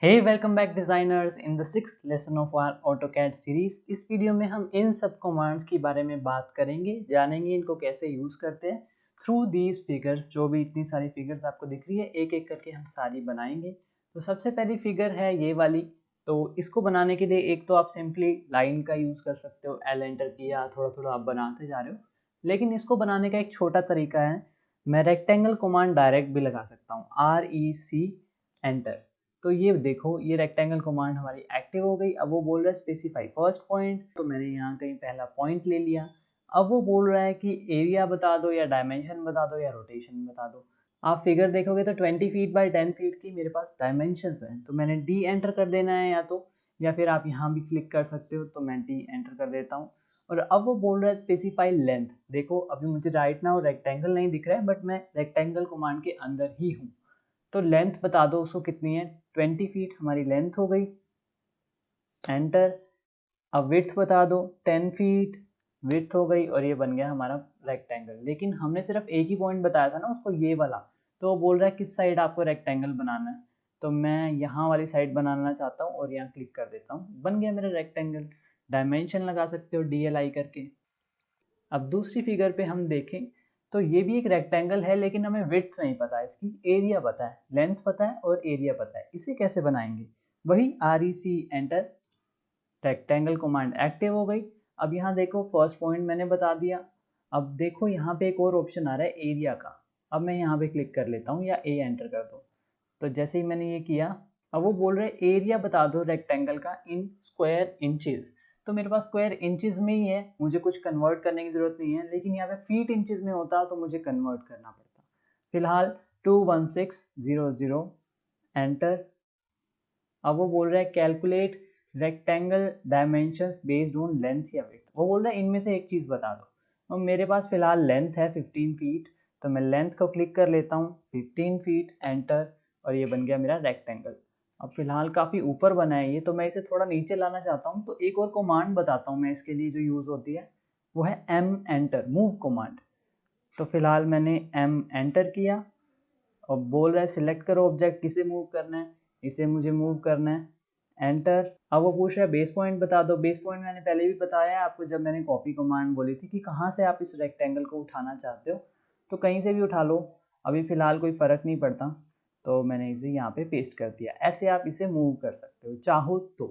Hey, welcome back designers in the sixth lesson of our AutoCAD series। इस video में हम इन सब commands के बारे में बात करेंगे, जानेंगे इनको कैसे यूज़ करते हैं थ्रू दीज फिगर्स। जो भी इतनी सारी फिगर्स आपको दिख रही है एक एक करके हम सारी बनाएंगे। तो सबसे पहली फिगर है ये वाली। तो इसको बनाने के लिए एक तो आप सिंपली लाइन का यूज़ कर सकते हो, एल एंटर किया, थोड़ा थोड़ा आप बनाते जा रहे हो। लेकिन इसको बनाने का एक छोटा तरीका है, मैं रेक्टेंगल कमांड डायरेक्ट भी लगा सकता हूँ, REC एंटर। तो ये देखो, ये रेक्टेंगल कमांड हमारी एक्टिव हो गई। अब वो बोल रहा है स्पेसिफाई फर्स्ट पॉइंट, तो मैंने यहाँ कहीं पहला पॉइंट ले लिया। अब वो बोल रहा है कि एरिया बता दो या डायमेंशन बता दो या रोटेशन बता दो। आप फिगर देखोगे तो 20 फीट बाय 10 फीट की मेरे पास डायमेंशंस हैं, तो मैंने डी एंटर कर देना है या फिर आप यहाँ भी क्लिक कर सकते हो। तो मैं डी एंटर कर देता हूँ। और अब वो बोल रहा है स्पेसिफाई लेंथ। देखो अभी मुझे राइट नाउ रेक्टेंगल नहीं दिख रहा है, बट मैं रेक्टेंगल कमांड के अंदर ही हूँ। तो लेंथ बता दो उसको कितनी है, 20 फीट हमारी लेंथ हो गई, एंटर। अब विड्थ बता दो, 10 फीट विड्थ हो गई, और ये बन गया हमारा रेक्टेंगल। लेकिन हमने सिर्फ एक ही पॉइंट बताया था ना उसको, ये वाला। तो वो बोल रहा है किस साइड आपको रेक्टेंगल बनाना है। तो मैं यहाँ वाली साइड बनाना चाहता हूँ और यहाँ क्लिक कर देता हूँ, बन गया मेरा रेक्टेंगल। डायमेंशन लगा सकते हो DLI करके। अब दूसरी फिगर पे हम देखें तो ये भी एक रेक्टेंगल है, लेकिन हमें विड्थ नहीं पता है, इसकी एरिया पता है, लेंथ पता है और एरिया पता है। इसे कैसे बनाएंगे, वही REC enter, rectangle command active हो गई। अब यहाँ देखो फर्स्ट पॉइंट मैंने बता दिया। अब देखो यहाँ पे एक और ऑप्शन आ रहा है एरिया का। अब मैं यहाँ पे क्लिक कर लेता हूँ या ए एंटर कर दो। तो जैसे ही मैंने ये किया, अब वो बोल रहे हैं एरिया बता दो रेक्टेंगल का इन स्क्वायर इंचेस। तो मेरे पास स्क्वायर इंचेस में ही है, मुझे कुछ कन्वर्ट करने की जरूरत नहीं है। लेकिन यहाँ पे फीट इंचेस में होता तो मुझे कन्वर्ट करना पड़ता। फिलहाल 21600 एंटर। अब वो बोल रहा है calculate rectangle dimensions based on length या विड्थ। वो बोल रहा है इनमें से एक चीज़ बता दो। और मेरे पास फिलहाल लेंथ है 15 फीट, तो मैं लेंथ को क्लिक कर लेता हूँ, 15 फीट एंटर, और ये बन गया मेरा रेक्टेंगल। अब फिलहाल काफ़ी ऊपर बना है ये, तो मैं इसे थोड़ा नीचे लाना चाहता हूँ। तो एक और कमांड बताता हूँ मैं इसके लिए जो यूज़ होती है, वो है M एंटर, मूव कमांड। तो फिलहाल मैंने M एंटर किया। और बोल रहा है सिलेक्ट करो ऑब्जेक्ट, किसे मूव करना है, इसे मुझे मूव करना है, एंटर। अब वो पूछ रहा है बेस पॉइंट बता दो। बेस पॉइंट मैंने पहले भी बताया आपको जब मैंने कॉपी कमांड बोली थी कि कहाँ से आप इस रेक्टेंगल को उठाना चाहते हो, तो कहीं से भी उठा लो, अभी फ़िलहाल कोई फ़र्क नहीं पड़ता। तो मैंने इसे यहाँ पे पेस्ट कर दिया। ऐसे आप इसे मूव कर सकते हो चाहो तो।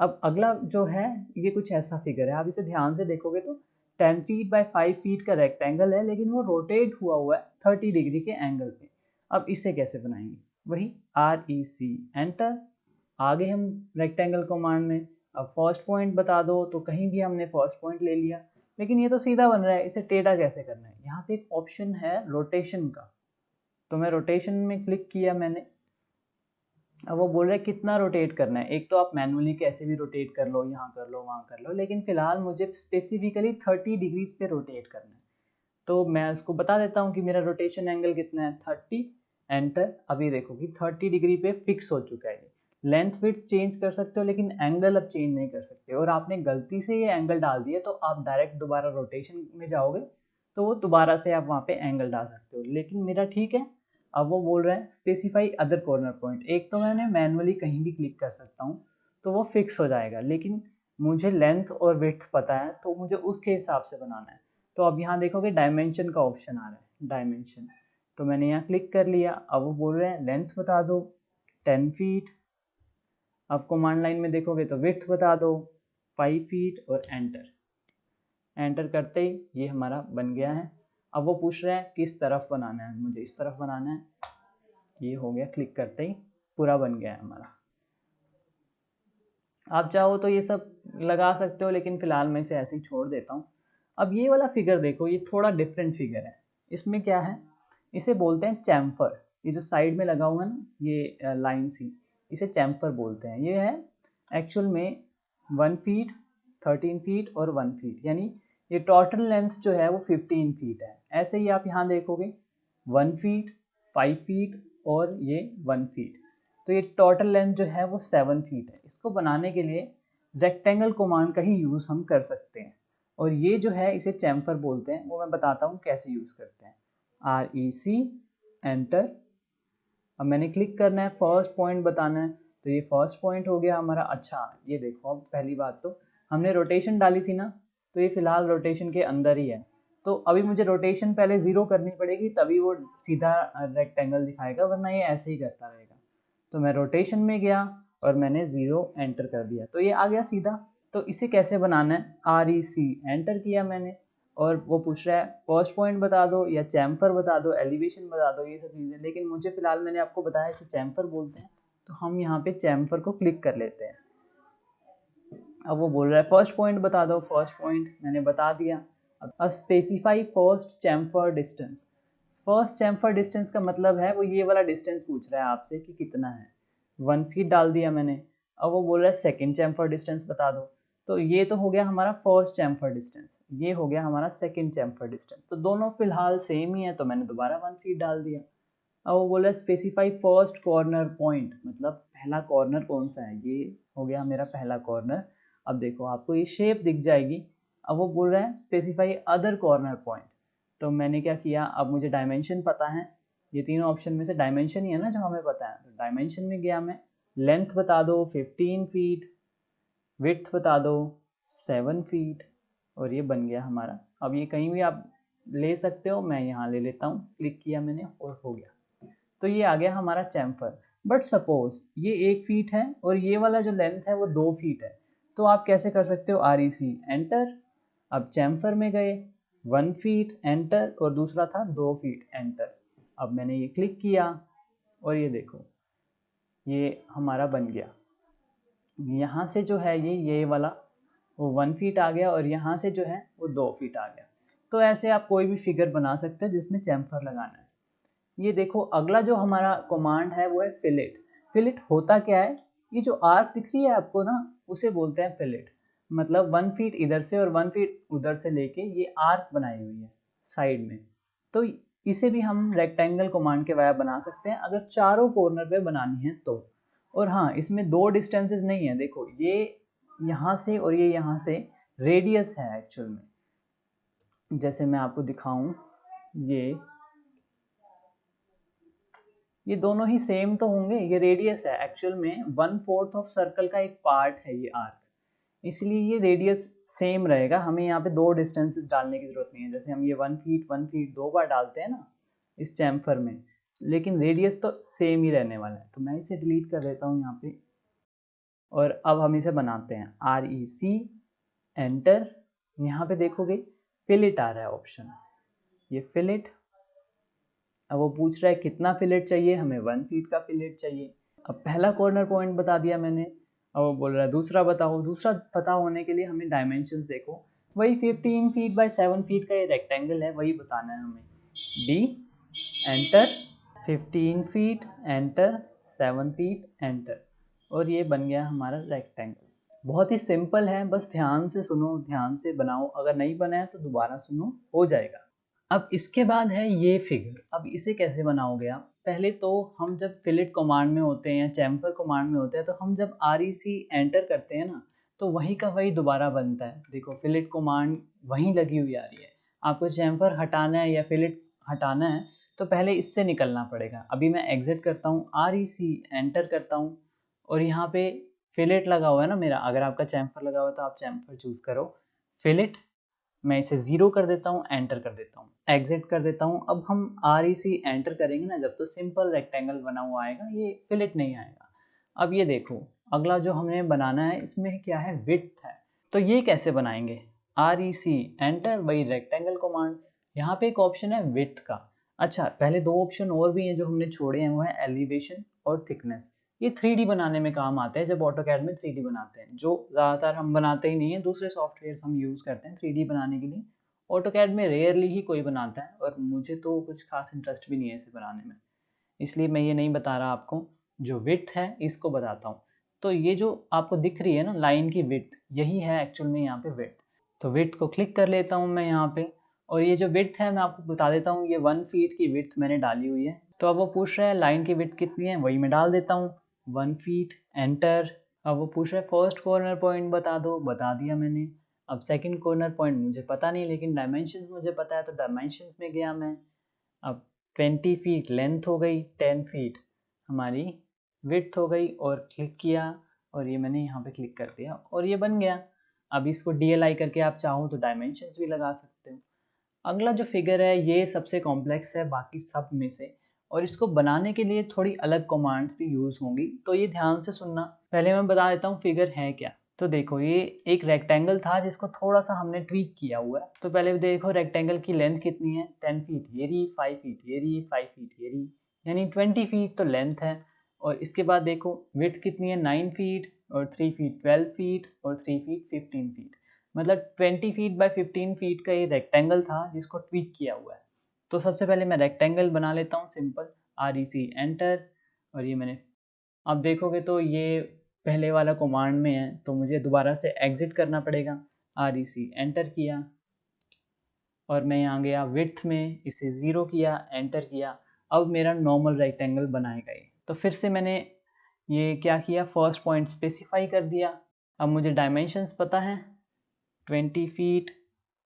अब अगला जो है ये कुछ ऐसा फिगर है, आप इसे ध्यान से देखोगे तो 10 फीट बाय 5 फीट का रेक्टेंगल है, लेकिन वो रोटेट हुआ है 30 डिग्री के एंगल पे। अब इसे कैसे बनाएंगे, वही REC एंटर। आगे हम रेक्टेंगल कमांड में। अब फर्स्ट पॉइंट बता दो, तो कहीं भी हमने फर्स्ट पॉइंट ले लिया। लेकिन ये तो सीधा बन रहा है, इसे टेढ़ा कैसे करना है। यहाँ पे एक ऑप्शन है रोटेशन का, तो मैं रोटेशन में क्लिक किया मैंने। अब वो बोल रहे हैं कितना रोटेट करना है। एक तो आप मैनुअली कैसे भी रोटेट कर लो, यहाँ कर लो वहाँ कर लो, लेकिन फिलहाल मुझे स्पेसिफिकली 30 डिग्रीज पे रोटेट करना है। तो मैं उसको बता देता हूँ कि मेरा रोटेशन एंगल कितना है, 30, एंटर। अभी देखो कि 30 डिग्री पे फिक्स हो चुका है। लेंथ विड्थ चेंज कर सकते हो, लेकिन एंगल अब चेंज नहीं कर सकते। और आपने गलती से ये एंगल डाल दिया तो आप डायरेक्ट दोबारा रोटेशन में जाओगे, तो वो दोबारा से आप वहाँ पे एंगल डाल सकते हो। लेकिन मेरा ठीक है। अब वो बोल रहे हैं स्पेसिफाई अदर कॉर्नर पॉइंट। एक तो मैंने मैनुअली कहीं भी क्लिक कर सकता हूँ, तो वो फिक्स हो जाएगा, लेकिन मुझे लेंथ और विड्थ पता है, तो मुझे उसके हिसाब से बनाना है। तो अब यहाँ देखोगे डायमेंशन का ऑप्शन आ रहा है, डायमेंशन। तो मैंने यहाँ क्लिक कर लिया। अब वो बोल रहे हैं लेंथ बता दो 10 फीट। अब कमांड लाइन में देखोगे तो विड्थ बता दो 5 फीट, और एंटर। एंटर करते ही ये हमारा बन गया है। अब वो पूछ रहा है किस तरफ बनाना है, मुझे इस तरफ बनाना है। ये हो गया, क्लिक करते ही पूरा बन गया है हमारा। आप चाहो तो ये सब लगा सकते हो, लेकिन फिलहाल मैं इसे ऐसे ही छोड़ देता हूँ। अब ये वाला फिगर देखो, ये थोड़ा डिफरेंट फिगर है। इसमें क्या है, इसे बोलते हैं चैम्फर। ये जो साइड में लगा हुआ है ना, ये लाइन सी, इसे चैम्फर बोलते हैं। ये है एक्चुअल में 1 फीट, 13 फीट और 1 फीट, यानी ये टोटल लेंथ जो है वो 15 फीट है। ऐसे ही आप यहाँ देखोगे 1 फीट, 5 फीट और ये 1 फीट। तो ये टोटल लेंथ जो है वो 7 फीट है। इसको बनाने के लिए रेक्टेंगल कमांड का ही यूज़ हम कर सकते हैं। और ये जो है इसे चैम्फर बोलते हैं, वो मैं बताता हूँ कैसे यूज़ करते हैं। REC enter. अब मैंने क्लिक करना है, फर्स्ट पॉइंट बताना है, तो ये फर्स्ट पॉइंट हो गया हमारा। अच्छा ये देखो, अब पहली बात तो हमने रोटेशन डाली थी ना, तो ये फिलहाल रोटेशन के अंदर ही है, तो अभी मुझे रोटेशन पहले 0 करनी पड़ेगी, तभी वो सीधा रेक्टेंगल दिखाएगा, वरना ये ऐसे ही करता रहेगा। तो मैं रोटेशन में गया और मैंने 0 एंटर कर दिया, तो ये आ गया सीधा। तो इसे कैसे बनाना है, REC एंटर किया मैंने, और वो पूछ रहा है फर्स्ट पॉइंट बता दो या चैम्फर बता दो, एलिवेशन बता दो, ये सब चीज़ें, लेकिन मुझे फिलहाल मैंने आपको बताया इसे चैम्फर बोलते हैं, तो हम यहाँ पे चैम्फर को क्लिक कर लेते हैं। अब वो बोल रहा है फर्स्ट पॉइंट बता दो, फर्स्ट पॉइंट मैंने बता दिया। अब specify first chamfer distance. First chamfer distance का मतलब है वो ये वाला डिस्टेंस पूछ रहा है आपसे कि कितना है, 1 फीट डाल दिया मैंने। अब वो बोल रहा है सेकेंड चैम्फर डिस्टेंस बता दो, तो ये तो हो गया हमारा फर्स्ट चैम्फर डिस्टेंस, ये हो गया हमारा सेकेंड चैम्फर डिस्टेंस, तो दोनों फिलहाल सेम ही है, तो मैंने दोबारा 1 फीट डाल दिया। अब वो बोल रहा है स्पेसिफाई फर्स्ट कॉर्नर पॉइंट, मतलब पहला कॉर्नर कौन सा है, ये हो गया मेरा पहला कॉर्नर। अब देखो आपको ये शेप दिख जाएगी। अब वो बोल रहा है स्पेसिफाई अदर कॉर्नर पॉइंट, तो मैंने क्या किया, अब मुझे डायमेंशन पता है, ये तीनों ऑप्शन में से डायमेंशन ही है ना जो हमें पता है, तो डायमेंशन में गया मैं, लेंथ बता दो 15 फीट, विड्थ बता दो 7 फीट, और ये बन गया हमारा। अब ये कहीं भी आप ले सकते हो, मैं यहाँ ले लेता हूँ, क्लिक किया मैंने और हो गया। तो ये आ गया हमारा चैम्फर। बट सपोज ये 1 फीट है और ये वाला जो लेंथ है वो 2 फीट है, तो आप कैसे कर सकते हो, REC एंटर। अब चैम्फर में गए, 1 फीट एंटर, और दूसरा था 2 फीट एंटर। अब मैंने ये क्लिक किया और ये देखो ये हमारा बन गया। यहाँ से जो है ये वाला वो 1 फीट आ गया, और यहाँ से जो है वो 2 फीट आ गया। तो ऐसे आप कोई भी फिगर बना सकते हो जिसमें चैम्फर लगाना है। ये देखो अगला जो हमारा कमांड है वो है फिलेट। फिलेट होता क्या है, ये जो आर्क दिख रही है आपको ना, उसे बोलते हैं फिलेट। मतलब 1 फीट इधर से और 1 फीट उधर से लेके ये आर्क बनाई हुई है साइड में, तो इसे भी हम रेक्टेंगल कमांड के वाया बना सकते हैं अगर चारों कॉर्नर पे बनानी है तो। और हाँ, इसमें 2 डिस्टेंसेस नहीं है, देखो ये यहाँ से और ये यहाँ से रेडियस है एक्चुअल में। जैसे मैं आपको दिखाऊं, ये दोनों ही सेम तो होंगे, ये रेडियस है एक्चुअल में, 1/4 ऑफ सर्कल का एक पार्ट है ये आर्क, इसलिए ये रेडियस सेम रहेगा। हमें यहाँ पे 2 डिस्टेंसेस डालने की जरूरत नहीं है, जैसे हम ये 1 फीट 1 फीट 2 बार डालते हैं ना इस चैम्फर में, लेकिन रेडियस तो सेम ही रहने वाला है। तो मैं इसे डिलीट कर देता हूँ यहाँ पे, और अब हम इसे बनाते हैं, REC एंटर। यहाँ पे देखोगे फिलेट आ रहा है ऑप्शन, ये फिलेट। अब वो पूछ रहा है कितना फिलेट चाहिए, हमें 1 फीट का फिलेट चाहिए। अब पहला कॉर्नर पॉइंट बता दिया मैंने, अब वो बोल रहा है दूसरा बताओ। दूसरा पता होने के लिए हमें डायमेंशंस देखो, वही 15 फीट बाय 7 फीट का ये रेक्टेंगल है, वही बताना है हमें। D enter, 15 feet enter, 7 feet enter, और ये बन गया हमारा रेक्टेंगल। बहुत ही सिंपल है, बस ध्यान से सुनो, ध्यान से बनाओ, अगर नहीं बना है तो दोबारा सुनो, हो जाएगा। अब इसके बाद है ये फिगर, अब इसे कैसे बनाओगे आप। पहले तो हम जब फिलेट कमांड में होते हैं या चैम्फर कमांड में होते हैं, तो हम जब REC एंटर करते हैं ना, तो वही का वही दोबारा बनता है। देखो फिलेट कमांड वहीं लगी हुई आ रही है, आपको चैम्फर हटाना है या फिलेट हटाना है तो पहले इससे निकलना पड़ेगा। अभी मैं एग्जिट करता हूँ, REC एंटर करता हूँ, और यहाँ पे फिलेट लगा हुआ है ना मेरा, अगर आपका चैम्फर लगा हुआ है तो आप चैम्फर चूज करो, फिलेट। मैं इसे 0 कर देता हूँ, एंटर कर देता हूँ, एग्जिट कर देता हूँ। अब हम REC एंटर करेंगे ना जब, तो सिंपल रेक्टेंगल बना हुआ आएगा, ये फिलेट नहीं आएगा। अब ये देखो अगला जो हमने बनाना है इसमें क्या है, विड्थ है, तो ये कैसे बनाएंगे, REC एंटर, वही रेक्टेंगल कमांड। यहाँ पे एक ऑप्शन है विड्थ का। अच्छा पहले 2 ऑप्शन और भी हैं जो हमने छोड़े हैं, वो है एलिवेशन और थिकनेस। ये 3D बनाने में काम आते हैं, जब ऑटोकैड में 3D बनाते हैं, जो ज़्यादातर हम बनाते ही नहीं है, दूसरे सॉफ्टवेयर हम यूज़ करते हैं 3D बनाने के लिए। ऑटोकैड में रेयरली ही कोई बनाता है, और मुझे तो कुछ खास इंटरेस्ट भी नहीं है इसे बनाने में, इसलिए मैं ये नहीं बता रहा आपको। जो विड्थ है इसको बताता हूँ। तो ये जो आपको दिख रही है ना लाइन की विड्थ, यही है एक्चुअल में यहाँ पे विड्थ। तो विड्थ को क्लिक कर लेता हूँ मैं यहाँ पे, और ये जो विड्थ है मैं आपको बता देता हूँ, ये 1 फीट की विड्थ मैंने डाली हुई है। तो अब वो पूछ रहा है लाइन की विड्थ कितनी है, वही मैं डाल देता हूँ, 1 फीट एंटर। अब वो पूछ रहा है फर्स्ट कॉर्नर पॉइंट बता दो, बता दिया मैंने। अब सेकंड कॉर्नर पॉइंट मुझे पता नहीं, लेकिन डायमेंशंस मुझे पता है, तो डायमेंशंस में गया मैं। अब 20 फीट लेंथ हो गई, 10 फीट हमारी विड्थ हो गई और क्लिक किया और ये मैंने यहाँ पे क्लिक कर दिया और ये बन गया। अब इसको DLI करके आप चाहो तो डायमेंशंस भी लगा सकते हो। अगला जो फिगर है ये सबसे कॉम्प्लेक्स है बाकी सब में से, और इसको बनाने के लिए थोड़ी अलग कमांड्स भी यूज़ होंगी, तो ये ध्यान से सुनना। पहले मैं बता देता हूँ फिगर है क्या। तो देखो ये एक रेक्टेंगल था जिसको थोड़ा सा हमने ट्वीक किया हुआ है। तो पहले देखो रेक्टेंगल की लेंथ कितनी है, 10 फीट ये रही, 5 फीट ये रही, 5 फीट ये रही, यानी 20 फीट तो लेंथ है। और इसके बाद देखो विड्थ कितनी है, 9 फीट, और 3 फीट 12 फीट, और 3 फीट 15 फीट, मतलब 20 फीट बाय 15 फीट का ये रेक्टेंगल था जिसको ट्वीक किया हुआ है। तो सबसे पहले मैं रेक्टेंगल बना लेता हूँ सिंपल, REC एंटर, और ये मैंने, अब देखोगे तो ये पहले वाला कमांड में है तो मुझे दोबारा से एग्जिट करना पड़ेगा। REC एंटर किया और मैं यहाँ गया विड्थ में, इसे 0 किया, एंटर किया। अब मेरा नॉर्मल रेक्टेंगल बनाएगा ये। तो फिर से मैंने ये क्या किया, फर्स्ट पॉइंट स्पेसिफाई कर दिया। अब मुझे डायमेंशंस पता है, 20 फीट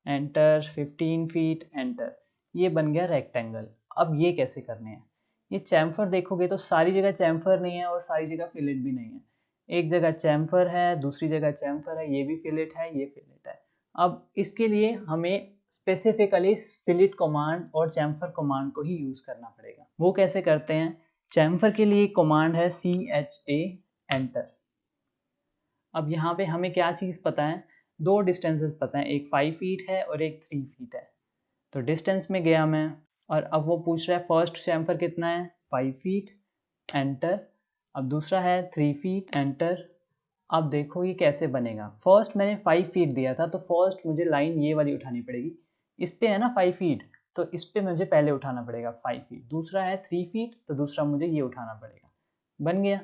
एंटर, 15 फीट एंटर, ये बन गया रेक्टेंगल। अब ये कैसे करने हैं, ये चैम्फर देखोगे तो सारी जगह चैम्फर नहीं है और सारी जगह फिलेट भी नहीं है। एक जगह चैम्फर है, दूसरी जगह चैम्फर है, ये भी फिलेट है, ये फिलेट है। अब इसके लिए हमें स्पेसिफिकली फिलेट कमांड और चैम्फर कमांड को ही यूज़ करना पड़ेगा। वो कैसे करते हैं, चैम्फर के लिए कमांड है CHA एंटर। अब यहाँ पे हमें क्या चीज़ पता है, दो डिस्टेंसेस पता है, एक 5 फीट है और एक 3 फीट है। तो डिस्टेंस में गया मैं और अब वो पूछ रहा है फर्स्ट चैम्फर कितना है, 5 फीट एंटर। अब दूसरा है 3 फीट एंटर। अब देखो ये कैसे बनेगा, फर्स्ट मैंने 5 फीट दिया था तो फर्स्ट मुझे लाइन ये वाली उठानी पड़ेगी, इस पे है ना 5 फीट, तो इस पे मुझे पहले उठाना पड़ेगा 5 फीट। दूसरा है 3 फीट तो दूसरा मुझे ये उठाना पड़ेगा, बन गया।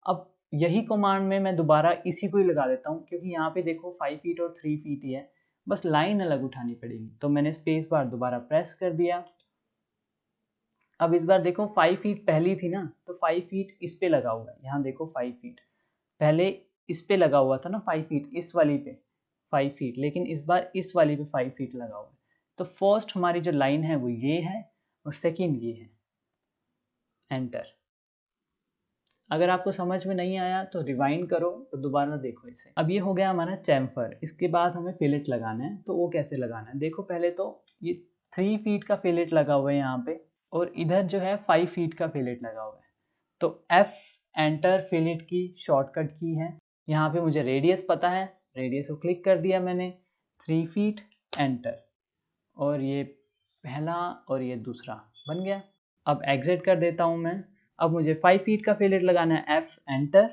अब यही कमांड में मैं दोबारा इसी को ही लगा देता हूँ क्योंकि यहाँ पे देखो 5 फीट और 3 फीट ही है, बस लाइन अलग उठानी पड़ेगी। तो मैंने स्पेस बार दोबारा प्रेस कर दिया। अब इस बार देखो 5 फीट पहली थी ना, तो 5 फीट इस पे लगा हुआ है, यहाँ देखो 5 फीट पहले इस पे लगा हुआ था ना, 5 फीट इस वाली पे 5 फीट, लेकिन इस बार इस वाली पे 5 फीट लगा हुआ है। तो फर्स्ट हमारी जो लाइन है वो ये है और सेकंड ये है, एंटर। अगर आपको समझ में नहीं आया तो रिवाइंड करो और दोबारा देखो इसे। अब ये हो गया हमारा चैम्फर, इसके बाद हमें फिलेट लगाना है। तो वो कैसे लगाना है, देखो पहले तो ये 3 फीट का फिलेट लगा हुआ है यहाँ पे, और इधर जो है 5 फीट का फिलेट लगा हुआ है। तो F एंटर फिलेट की शॉर्टकट की है। यहाँ पे मुझे रेडियस पता है, रेडियस को क्लिक कर दिया मैंने, 3 फीट एंटर, और ये पहला और ये दूसरा बन गया। अब एग्जिट कर देता हूँ मैं। अब मुझे 5 फीट का फिलेट लगाना है, F एंटर,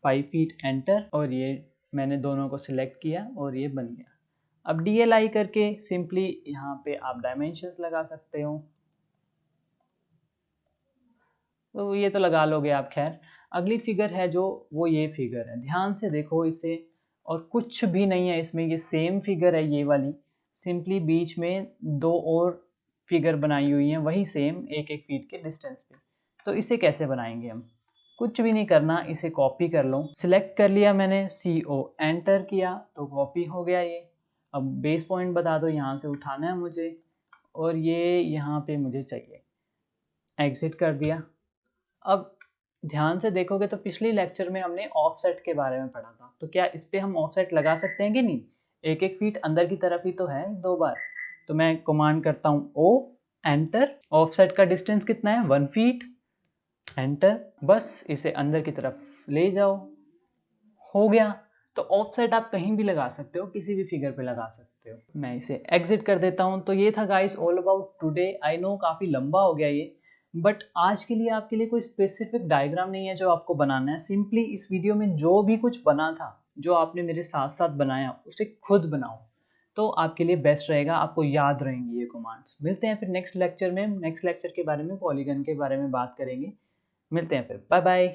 5 फीट एंटर, और ये मैंने दोनों को सिलेक्ट किया और ये बन गया। अब DLI करके सिंपली यहाँ पे आप डायमेंशंस लगा सकते हो, तो ये तो लगा लोगे आप। खैर अगली फिगर है जो, वो ये फिगर है, ध्यान से देखो इसे, और कुछ भी नहीं है इसमें, ये सेम फिगर है ये वाली, सिंपली बीच में दो और फिगर बनाई हुई हैं वही सेम, एक एक फीट के डिस्टेंस पे। तो इसे कैसे बनाएंगे हम, कुछ भी नहीं करना, इसे कॉपी कर लो। सिलेक्ट कर लिया मैंने, CO एंटर किया तो कॉपी हो गया ये। अब बेस पॉइंट बता दो, यहाँ से उठाना है मुझे और ये यहाँ पे मुझे चाहिए, एग्जिट कर दिया। अब ध्यान से देखोगे तो पिछले लेक्चर में हमने ऑफसेट के बारे में पढ़ा था, तो क्या इस पे हम ऑफसेट लगा सकते हैं कि नहीं, एक एक फीट अंदर की तरफ ही तो है दो बार। तो मैं कमांड करता हूँ O एंटर, ऑफसेट का डिस्टेंस कितना है, 1 फीट एंटर, बस इसे अंदर की तरफ ले जाओ, हो गया। तो ऑफसेट आप कहीं भी लगा सकते हो, किसी भी फिगर पे लगा सकते हो। मैं इसे एग्जिट कर देता हूँ। तो ये था guys all about today. I know काफ़ी लंबा हो गया ये, बट आज के लिए आपके लिए कोई स्पेसिफिक डायग्राम नहीं है जो आपको बनाना है। सिंपली इस वीडियो में जो भी कुछ बना था, जो आपने मेरे साथ साथ बनाया, उसे खुद बनाओ, तो आपके लिए बेस्ट रहेगा, आपको याद रहेंगी ये कमांड्स। मिलते हैं फिर नेक्स्ट लेक्चर में, नेक्स्ट लेक्चर के बारे में पॉलीगन के बारे में बात करेंगे। मिलते हैं फिर, बाय बाय।